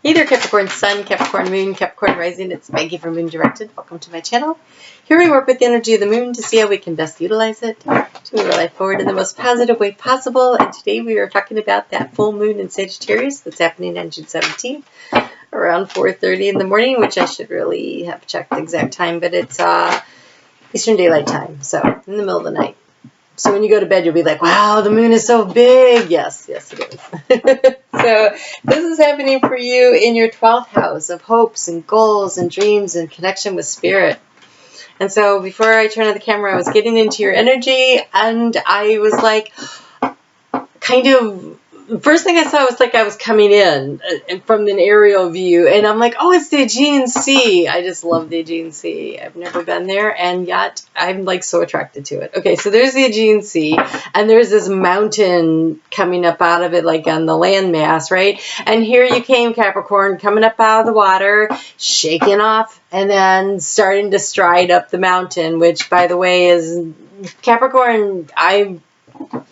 Hey there, Capricorn Sun, Capricorn Moon, Capricorn Rising. It's Maggie from Moon Directed. Welcome to my channel. Here we work with the energy of the moon to see how we can best utilize it to move our life forward in the most positive way possible. And today we are talking about that full moon in Sagittarius that's happening on June 17th around 4:30 in the morning, which I should really have checked the exact time, but it's Eastern Daylight Time, so in the middle of the night. So when you go to bed, you'll be like, wow, the moon is so big. Yes, it is. So this is happening for you in your 12th house of hopes and goals and dreams and connection with spirit. And so before I turned on the camera, I was getting into your energy, and I was like, first thing I saw was like I was coming in from an aerial view, and I'm like, oh, it's the Aegean Sea. I just love the Aegean Sea. I've never been there, and yet I'm like so attracted to it. Okay, so there's the Aegean Sea, and there's this mountain coming up out of it, like on the landmass, right? And here you came, Capricorn, coming up out of the water, shaking off, and then starting to stride up the mountain, which, by the way, is Capricorn.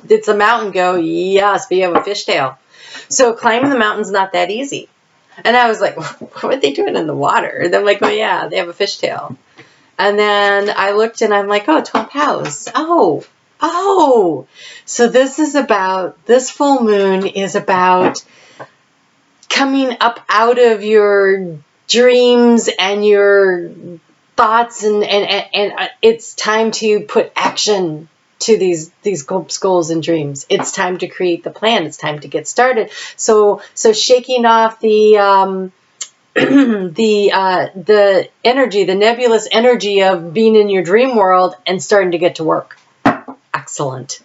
It's a mountain go, yes, but you have a fishtail. So climbing the mountain's not that easy. And I was like, what are they doing in the water? And I'm like, oh yeah, they have a fishtail. And then I looked and I'm like, oh, 12th house. Oh. So this full moon is about coming up out of your dreams and your thoughts, and it's time to put action to these goals and dreams. It's time to create the plan. It's time to get started. So shaking off the the energy, the nebulous energy of being in your dream world and starting to get to work. Excellent.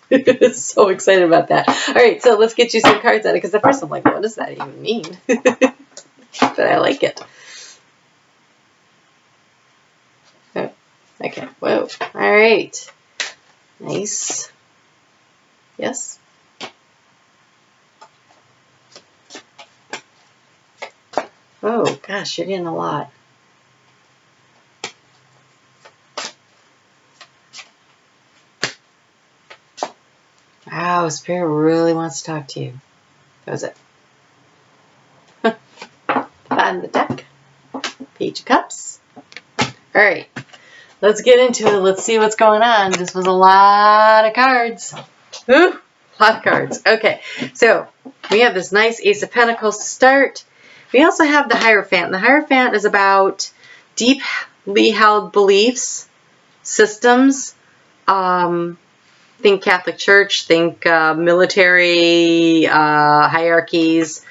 So excited about that. All right, so let's get you some cards out of it, because at first I'm like, what does that even mean? But I like it. Okay. Whoa. All right. Nice. Yes. Oh, gosh, you're getting a lot. Wow, Spirit really wants to talk to you. That was it. Find the deck. Page of Cups. All right. Let's get into it. Let's see what's going on. This was a lot of cards. Ooh, a lot of cards. Okay, so we have this nice Ace of Pentacles to start. We also have the Hierophant. The Hierophant is about deeply held beliefs, systems. Think Catholic Church, think military hierarchies.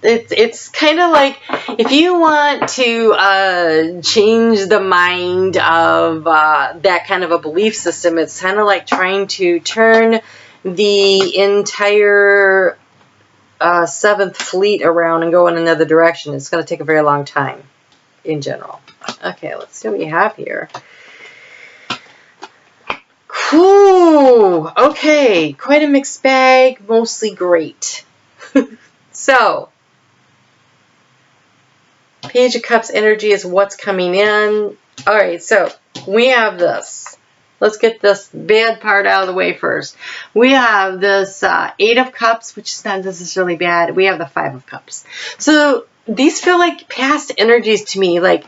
It's kind of like if you want to change the mind of that kind of a belief system, it's kind of like trying to turn the entire 7th Fleet around and go in another direction. It's going to take a very long time in general. Okay, let's see what we have here. Cool. Okay, quite a mixed bag, mostly great. So, Page of Cups energy is what's coming in. All right, so we have this. Let's get this bad part out of the way first. We have this 8 of Cups, which is not necessarily bad. We have the 5 of Cups. So these feel like past energies to me, like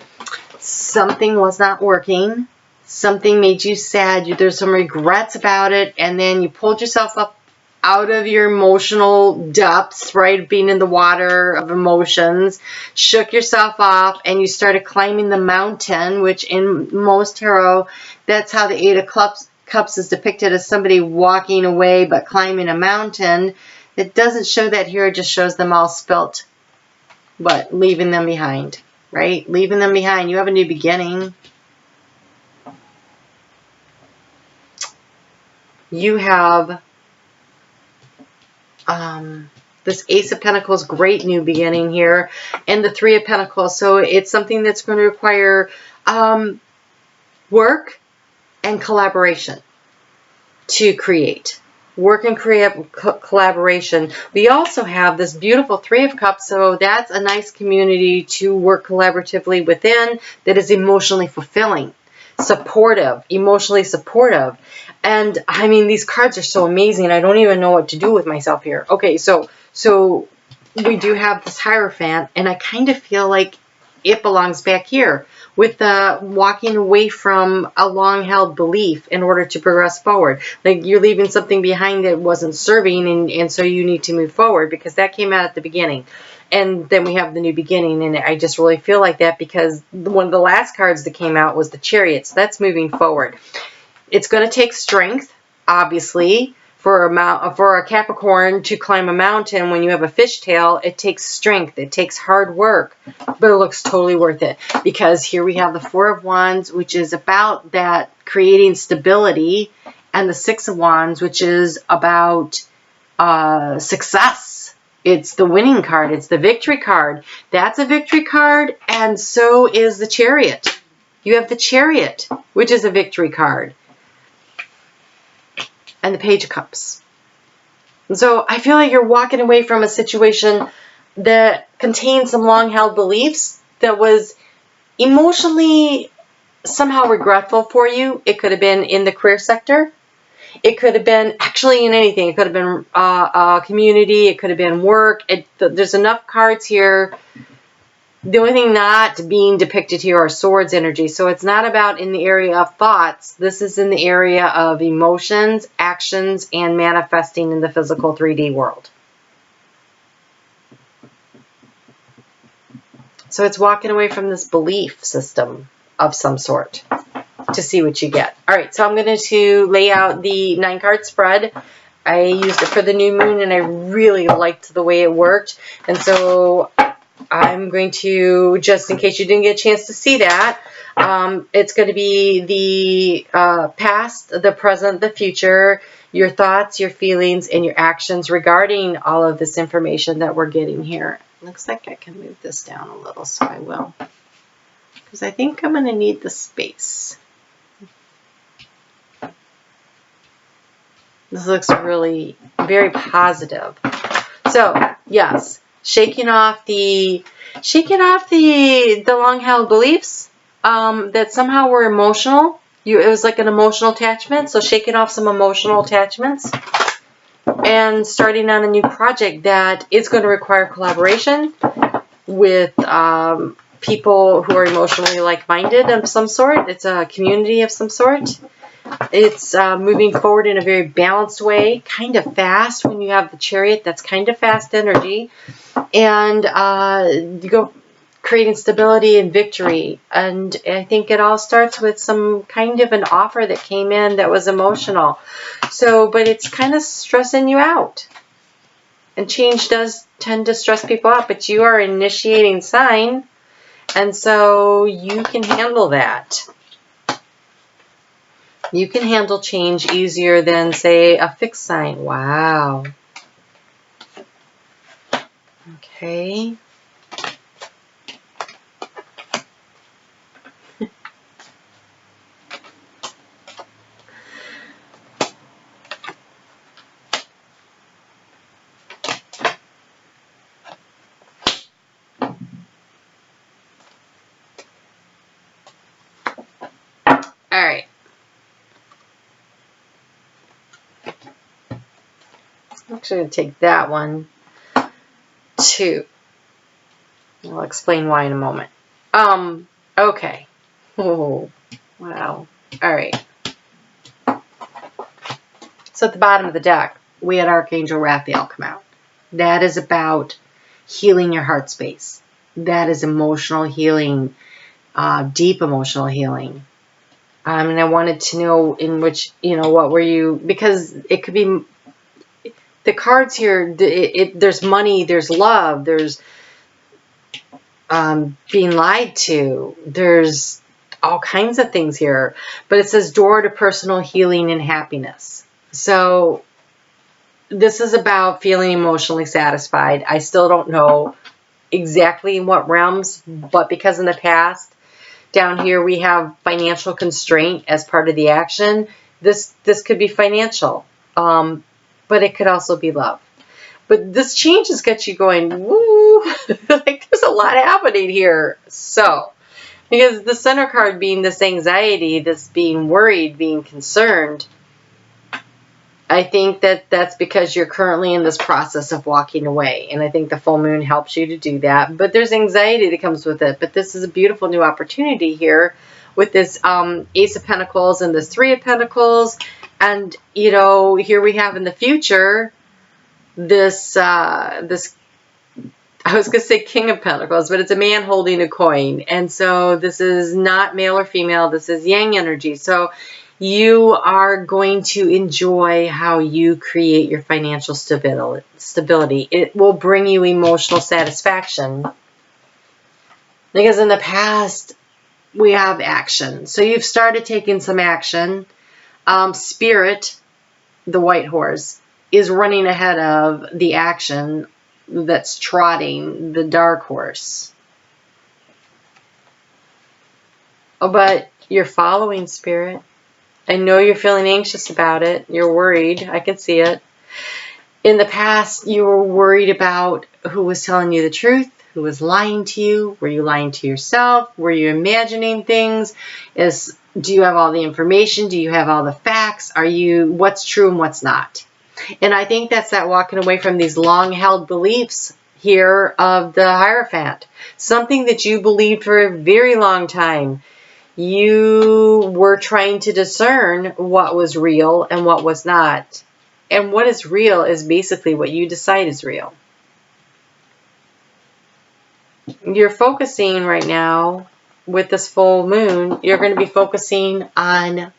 something was not working. Something made you sad. There's some regrets about it, and then you pulled yourself up out of your emotional depths, right? Being in the water of emotions, shook yourself off, and you started climbing the mountain, which in most tarot, that's how the 8 of Cups is depicted, as somebody walking away but climbing a mountain. It doesn't show that here. It just shows them all spilt, but leaving them behind, right? Leaving them behind. You have a new beginning. You have this Ace of Pentacles, great new beginning here, and the 3 of Pentacles. So it's something that's going to require work and collaboration to create. Work and collaboration. We also have this beautiful 3 of Cups, so that's a nice community to work collaboratively within that is emotionally fulfilling. supportive, emotionally supportive. And I mean, these cards are so amazing. I don't even know what to do with myself here. Okay, so we do have this Hierophant, and I kind of feel like it belongs back here with the walking away from a long-held belief in order to progress forward. Like you're leaving something behind that wasn't serving, and so you need to move forward, because that came out at the beginning. And then we have the new beginning, and I just really feel like that because one of the last cards that came out was the Chariot. So that's moving forward. It's going to take strength, obviously, for a Capricorn to climb a mountain. When you have a fishtail, it takes strength. It takes hard work, but it looks totally worth it, because here we have the Four of Wands, which is about that creating stability, and the Six of Wands, which is about success. It's the winning card. It's the victory card. That's a victory card, and so is the Chariot. You have the Chariot, which is a victory card, and the Page of Cups. And so I feel like you're walking away from a situation that contains some long-held beliefs that was emotionally somehow regretful for you. It could have been in the career sector. It could have been actually in anything. It could have been a community. It could have been work. There's enough cards here. The only thing not being depicted here are swords energy. So it's not about in the area of thoughts. This is in the area of emotions, actions, and manifesting in the physical 3D world. So it's walking away from this belief system of some sort to see what you get. All right, so I'm going to lay out the 9-card spread. I used it for the new moon, and I really liked the way it worked. And so I'm going to, just in case you didn't get a chance to see that, it's going to be the past, the present, the future, your thoughts, your feelings, and your actions regarding all of this information that we're getting here. Looks like I can move this down a little, so I will, because I think I'm going to need the space. This looks really very positive. So yes, shaking off the long-held beliefs that somehow were emotional. It was like an emotional attachment. So shaking off some emotional attachments and starting on a new project that is going to require collaboration with people who are emotionally like-minded of some sort. It's a community of some sort. It's moving forward in a very balanced way, kind of fast. When you have the Chariot, that's kind of fast energy. And you go creating stability and victory. And I think it all starts with some kind of an offer that came in that was emotional. So, but it's kind of stressing you out. And change does tend to stress people out, but you are initiating sign, and so you can handle that. You can handle change easier than, say, a fixed sign. Wow. Okay. All right. I'm actually going to take that one too. I'll explain why in a moment. Okay. Oh, wow. All right. So at the bottom of the deck, we had Archangel Raphael come out. That is about healing your heart space. That is emotional healing, deep emotional healing. And I wanted to know in which, what were you, because it could be, the cards here, there's money, there's love, there's being lied to, there's all kinds of things here. But it says door to personal healing and happiness. So this is about feeling emotionally satisfied. I still don't know exactly in what realms, but because in the past, down here we have financial constraint as part of the action. This could be financial, but it could also be love. But this change has got you going, woo, like there's a lot happening here. So Because the center card being this anxiety, this being worried, being concerned, I think that that's because you're currently in this process of walking away. And I think the full moon helps you to do that. But there's anxiety that comes with it. But this is a beautiful new opportunity here with this Ace of Pentacles and this Three of Pentacles. And, you know, here we have in the future this, I was going to say King of Pentacles, but it's a man holding a coin. And so this is not male or female. This is yang energy. So you are going to enjoy how you create your financial stability. It will bring you emotional satisfaction. Because in the past, we have action. So you've started taking some action. Spirit, the white horse, is running ahead of the action that's trotting the dark horse. Oh, but you're following Spirit. I know you're feeling anxious about it. You're worried. I can see it. In the past, you were worried about who was telling you the truth, who was lying to you. Were you lying to yourself? Were you imagining things? Do you have all the information? Do you have all the facts? What's true and what's not? And I think that's that walking away from these long-held beliefs here of the Hierophant. Something that you believed for a very long time. You were trying to discern what was real and what was not. And what is real is basically what you decide is real. You're focusing right now with this full moon, you're going to be focusing on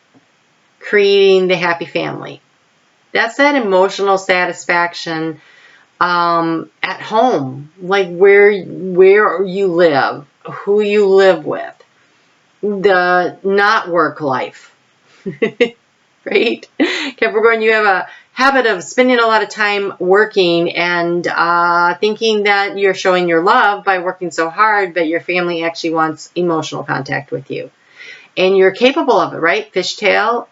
creating the happy family. That's that emotional satisfaction at home, like where you live, who you live with. The not work life, right? Capricorn, you have a habit of spending a lot of time working and thinking that you're showing your love by working so hard, but your family actually wants emotional contact with you. And you're capable of it, right? Fishtail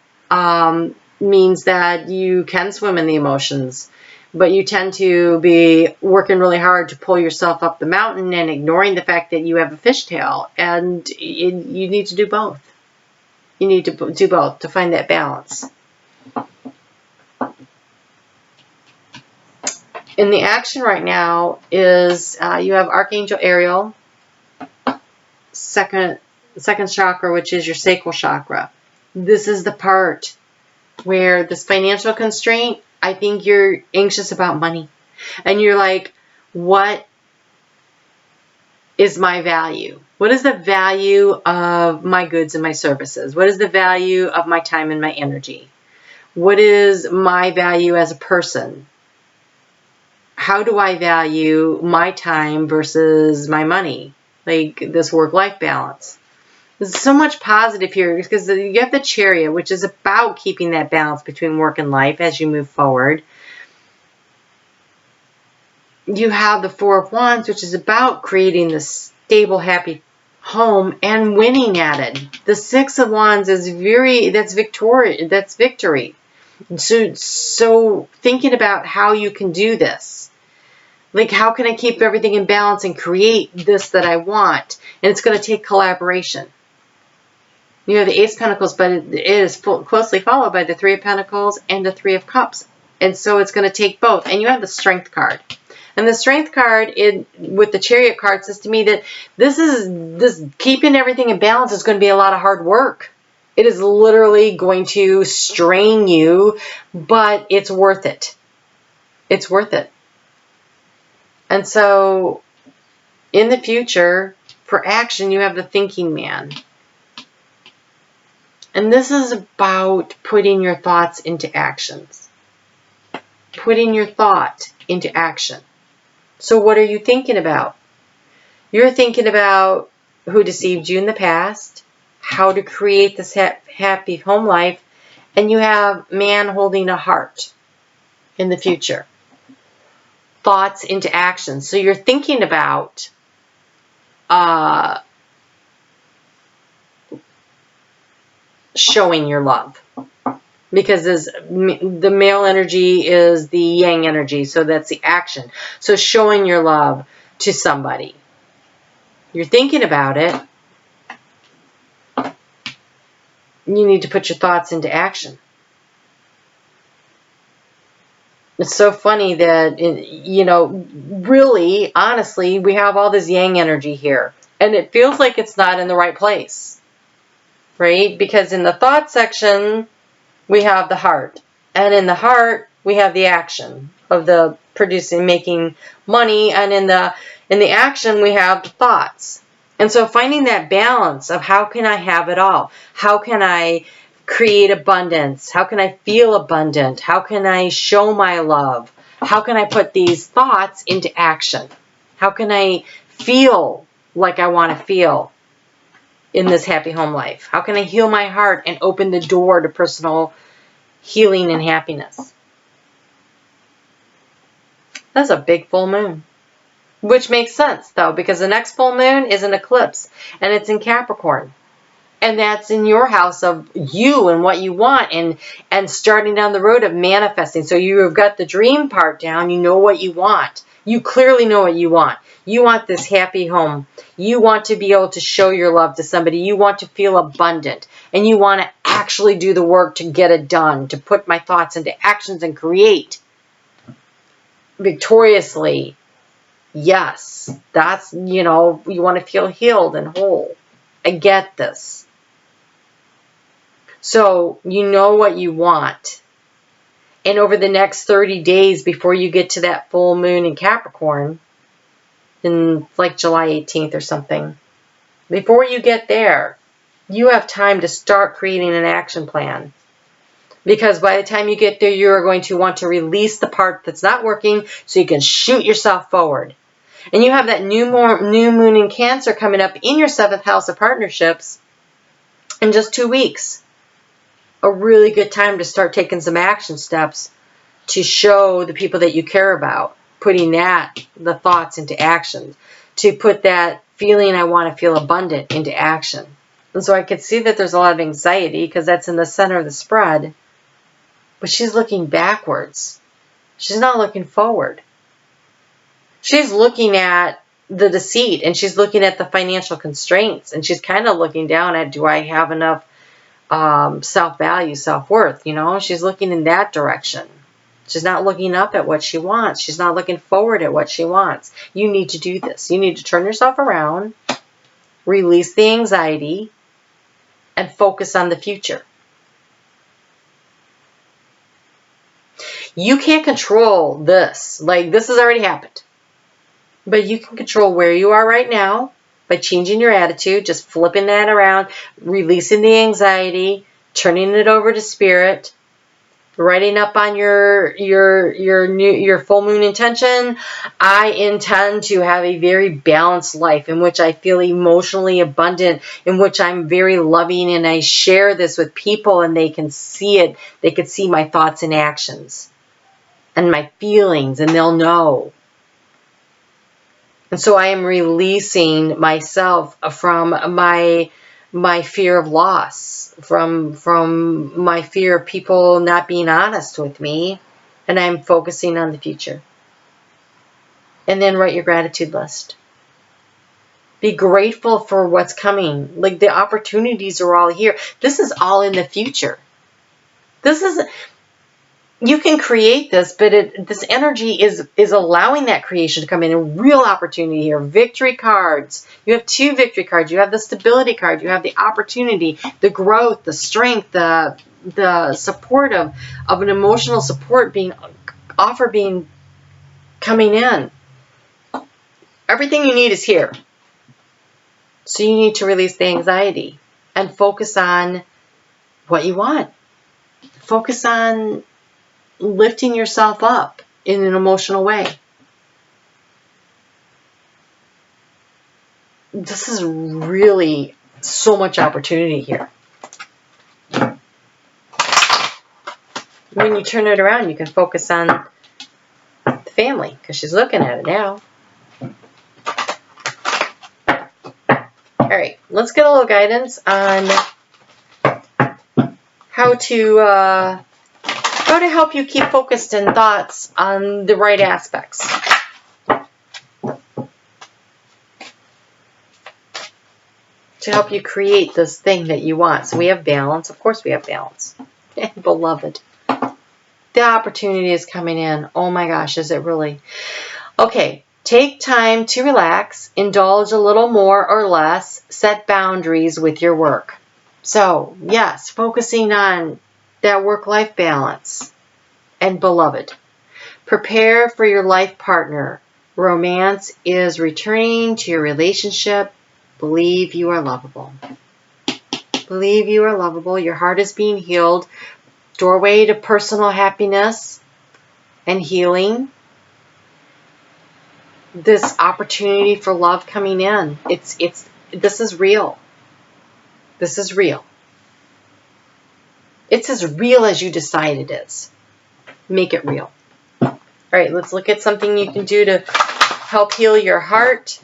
means that you can swim in the emotions, but you tend to be working really hard to pull yourself up the mountain and ignoring the fact that you have a fishtail. And you need to do both. You need to do both to find that balance. And the action right now is you have Archangel Ariel, second chakra, which is your sacral chakra. This is the part where this financial constraint, I think you're anxious about money. And you're like, what is my value? What is the value of my goods and my services? What is the value of my time and my energy? What is my value as a person? How do I value my time versus my money? Like this work-life balance. There's so much positive here because you have the Chariot, which is about keeping that balance between work and life as you move forward. You have the Four of Wands, which is about creating this stable, happy home and winning at it. The Six of Wands is that's victory. So thinking about how you can do this. Like, how can I keep everything in balance and create this that I want? And it's going to take collaboration. You have the Ace of Pentacles, but it is closely followed by the Three of Pentacles and the Three of Cups. And so it's going to take both. And you have the Strength card. And the Strength card with the Chariot card says to me that this keeping everything in balance is going to be a lot of hard work. It is literally going to strain you, but it's worth it. It's worth it. And so in the future, for action, you have the Thinking Man. And this is about putting your thoughts into actions. Putting your thought into action. So what are you thinking about? You're thinking about who deceived you in the past, how to create this happy home life, and you have man holding a heart in the future. Thoughts into action. So you're thinking about showing your love. Because the male energy is the yang energy, so that's the action. So showing your love to somebody. You're thinking about it, you need to put your thoughts into action. It's so funny that, you know, really, honestly, we have all this yang energy here. And it feels like it's not in the right place, right? Because in the thought section, we have the heart. And in the heart, we have the action of the producing, making money. And in the action, we have the thoughts. And so finding that balance of how can I have it all? How can I create abundance? How can I feel abundant? How can I show my love? How can I put these thoughts into action? How can I feel like I want to feel in this happy home life? How can I heal my heart and open the door to personal healing and happiness? That's a big full moon. Which makes sense, though, because the next full moon is an eclipse, and it's in Capricorn. And that's in your house of you and what you want, and starting down the road of manifesting. So you've got the dream part down. You know what you want. You clearly know what you want. You want this happy home. You want to be able to show your love to somebody. You want to feel abundant. And you want to actually do the work to get it done, to put my thoughts into actions and create victoriously. Yes, that's, you know, you want to feel healed and whole. I get this. So you know what you want. And over the next 30 days before you get to that full moon in Capricorn, in like July 18th or something, before you get there, you have time to start creating an action plan. Because by the time you get there, you are going to want to release the part that's not working so you can shoot yourself forward. And you have that new moon in Cancer coming up in your 7th house of partnerships in just 2 weeks. A really good time to start taking some action steps to show the people that you care about, putting the thoughts into action, to put that feeling I want to feel abundant into action. And so I could see that there's a lot of anxiety because that's in the center of the spread. But she's looking backwards. She's not looking forward. She's looking at the deceit, and she's looking at the financial constraints, and she's kind of looking down at, do I have enough self-value, self-worth? You know, she's looking in that direction. She's not looking up at what she wants. She's not looking forward at what she wants. You need to do this. You need to turn yourself around, release the anxiety, and focus on the future. You can't control this. Like, this has already happened. But you can control where you are right now by changing your attitude, just flipping that around, releasing the anxiety, turning it over to spirit, writing up on your full moon intention. I intend to have a very balanced life in which I feel emotionally abundant, in which I'm very loving, and I share this with people and they can see it. They can see my thoughts and actions and my feelings, and they'll know. And so I am releasing myself from my fear of loss, from my fear of people not being honest with me, and I'm focusing on the future. And then write your gratitude list. Be grateful for what's coming. Like, the opportunities are all here. This is all in the future. You can create this, but this energy is allowing that creation to come in. A real opportunity here. Victory cards. You have 2 victory cards. You have the stability card. You have the opportunity, the growth, the strength, the support of an emotional support being coming in. Everything you need is here. So you need to release the anxiety and focus on what you want. Focus on lifting yourself up in an emotional way. This is really so much opportunity here. When you turn it around, you can focus on the family because she's looking at it now. All right, let's get a little guidance on how to help you keep focused and thoughts on the right aspects. to help you create this thing that you want. So we have balance. Of course we have balance. Beloved. The opportunity is coming in. Oh my gosh, is it really? Okay, take time to relax, indulge a little more or less, set boundaries with your work. So, yes, focusing on that work-life balance. And beloved, prepare for your life partner. Romance is returning to your relationship. Believe you are lovable. Believe you are lovable. Your heart is being healed. Doorway to personal happiness and healing. This opportunity for love coming in. This is real. This is real. It's as real as you decide it is. Make it real. All right, let's look at something you can do to help heal your heart.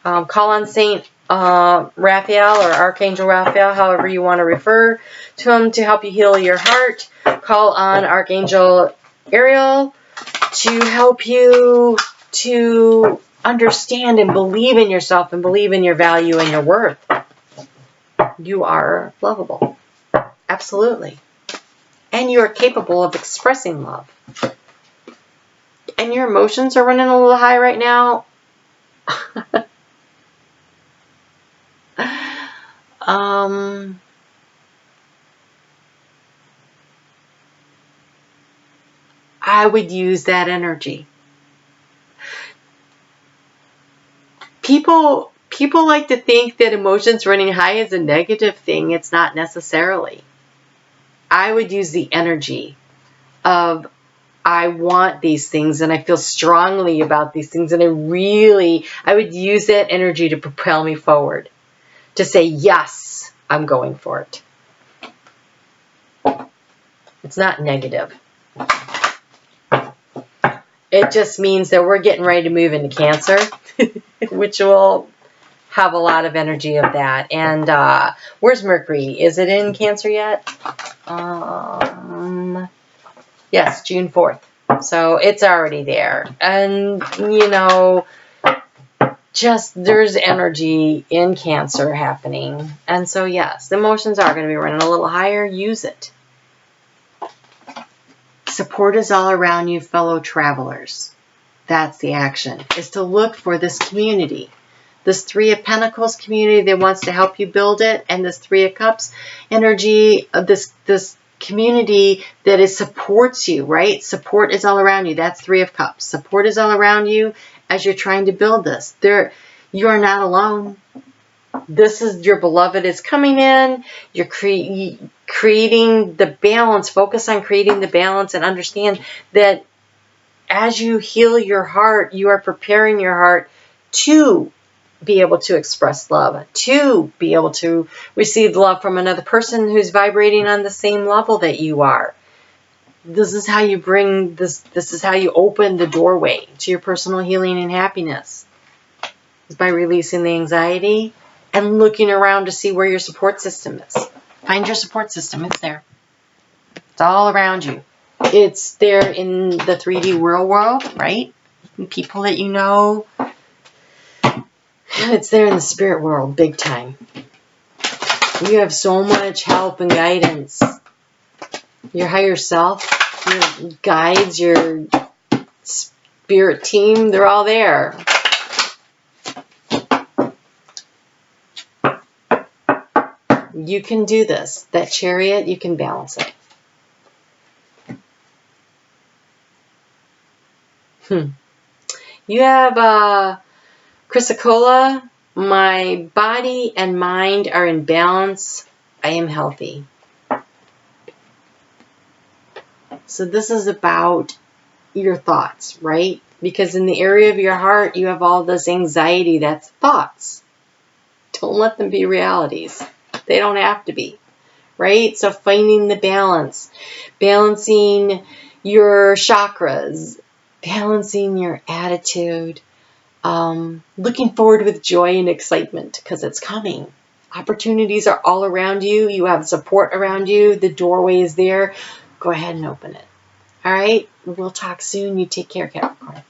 Call on Saint Raphael or Archangel Raphael, however you want to refer to him, to help you heal your heart. Call on Archangel Ariel to help you to understand and believe in yourself and believe in your value and your worth. You are lovable. Absolutely. And you are capable of expressing love. And your emotions are running a little high right now. I would use that energy. People like to think that emotions running high is a negative thing. It's not necessarily. I would use the energy of I want these things and I feel strongly about these things, and I would use that energy to propel me forward, to say, yes, I'm going for it. It's not negative. It just means that we're getting ready to move into Cancer, which will have a lot of energy of that. And where's Mercury? Is it in Cancer yet? Yes, June 4th. So it's already there. And, just there's energy in Cancer happening. And so, yes, the emotions are going to be running a little higher. Use it. Support is all around you, fellow travelers. That's the action, is to look for this community. This Three of Pentacles community that wants to help you build it, and this Three of Cups energy of this community that supports you, right? Support is all around you. That's Three of Cups. Support is all around you as you're trying to build this. You are not alone. This is your beloved is coming in. You're creating the balance. Focus on creating the balance and understand that as you heal your heart, you are preparing your heart to be able to express love, to be able to receive love from another person who's vibrating on the same level that you are. This is how you bring this is how you open the doorway to your personal healing and happiness. Is by releasing the anxiety and looking around to see where your support system is. Find your support system. It's there. It's all around you. It's there in the 3D real world, right? And people that you know. And it's there in the spirit world, big time. You have so much help and guidance. Your higher self, your guides, your spirit team, they're all there. You can do this. That Chariot, you can balance it. You have Chrysicola. My body and mind are in balance. I am healthy. So this is about your thoughts, right? Because in the area of your heart, you have all this anxiety. That's thoughts. Don't let them be realities. They don't have to be, right? So finding the balance, balancing your chakras, balancing your attitude, looking forward with joy and excitement because it's coming. Opportunities are all around you. You have support around you. The doorway is there. Go ahead and open it. All right? We'll talk soon. You take care, Capricorn.